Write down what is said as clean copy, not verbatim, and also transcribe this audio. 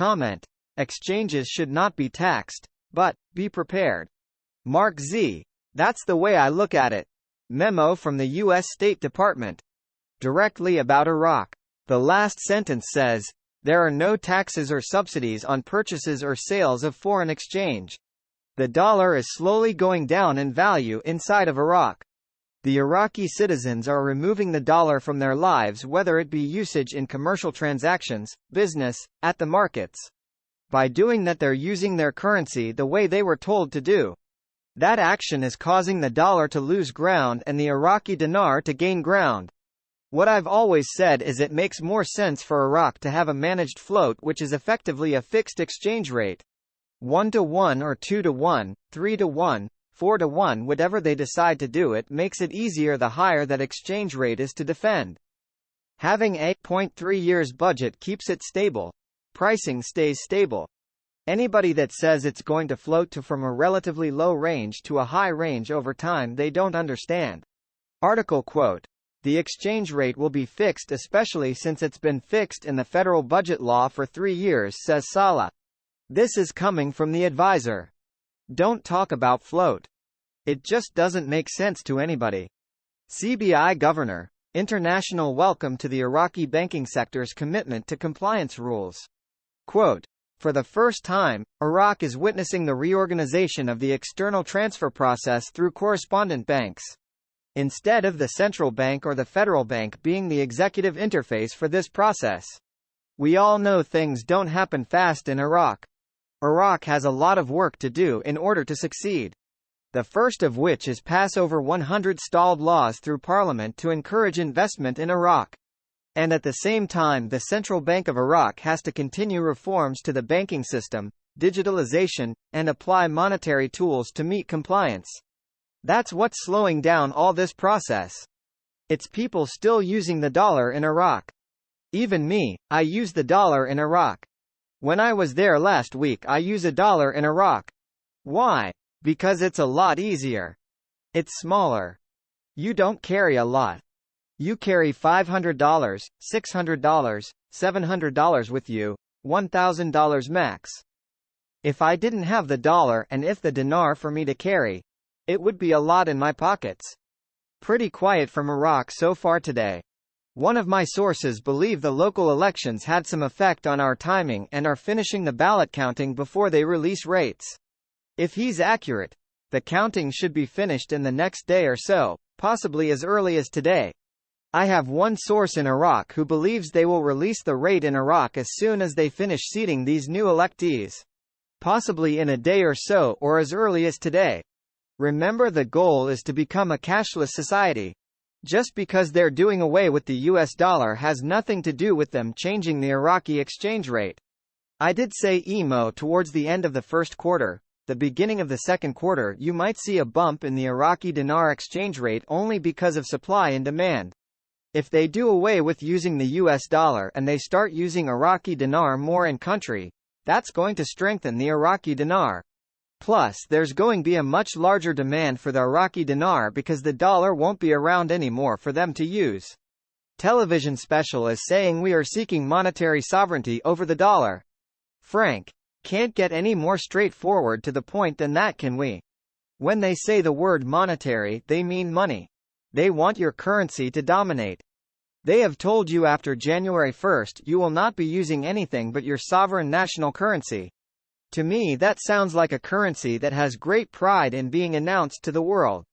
Comment: exchanges should not be taxed, but be prepared. Mark Z. That's the way I look at it. Memo from the U.S. State Department. Directly about Iraq. The last sentence says, there are no taxes or subsidies on purchases or sales of foreign exchange. The dollar is slowly going down in value inside of Iraq. The Iraqi citizens are removing the dollar from their lives, whether it be usage in commercial transactions, business, at the markets. By doing that, they're using their currency the way they were told to do. That action is causing the dollar to lose ground and the Iraqi dinar to gain ground. What I've always said is it makes more sense for Iraq to have a managed float, which is effectively a fixed exchange rate. 1-to-1 or 2-to-1, 3-to-1, 4-to-1, whatever they decide to do, it makes it easier the higher that exchange rate is to defend. Having a 0.3 years budget keeps it stable. Pricing stays stable. Anybody that says it's going to float from a relatively low range to a high range over time, they don't understand. Article quote: the exchange rate will be fixed, especially since it's been fixed in the federal budget law for 3 years, says Saleh. This is coming from the advisor. Don't talk about float. It just doesn't make sense to anybody. CBI Governor. International welcome to the Iraqi banking sector's commitment to compliance rules. Quote: for the first time, Iraq is witnessing the reorganization of the external transfer process through correspondent banks. Instead of the central bank or the federal bank being the executive interface for this process. We all know things don't happen fast in Iraq. Iraq has a lot of work to do in order to succeed. The first of which is pass over 100 stalled laws through Parliament to encourage investment in Iraq. And at the same time, the Central Bank of Iraq has to continue reforms to the banking system, digitalization, and apply monetary tools to meet compliance. That's what's slowing down all this process. It's people still using the dollar in Iraq. Even me, I use the dollar in Iraq. When I was there last week, I use a dollar in Iraq. Why? Because it's a lot easier. It's smaller. You don't carry a lot. You carry $500, $600, $700 with you, $1,000 max. If I didn't have the dollar and if the dinar for me to carry, it would be a lot in my pockets. Pretty quiet from Iraq so far today. One of my sources believe the local elections had some effect on our timing and are finishing the ballot counting before they release rates. If he's accurate, the counting should be finished in the next day or so, possibly as early as today. I have one source in Iraq who believes they will release the rate in Iraq as soon as they finish seating these new electees. Possibly in a day or so, or as early as today. Remember, the goal is to become a cashless society. Just because they're doing away with the US dollar has nothing to do with them changing the Iraqi exchange rate. I did say EMO towards the end of the first quarter. The beginning of the second quarter, you might see a bump in the Iraqi dinar exchange rate only because of supply and demand. If they do away with using the US dollar and they start using Iraqi dinar more in country, that's going to strengthen the Iraqi dinar. Plus, there's going to be a much larger demand for the Iraqi dinar because the dollar won't be around anymore for them to use. Television special is saying we are seeking monetary sovereignty over the dollar. Frank, can't get any more straightforward to the point than that, can we? When they say the word monetary, they mean money. They want your currency to dominate. They have told you after January 1st you will not be using anything but your sovereign national currency. To me, that sounds like a currency that has great pride in being announced to the world.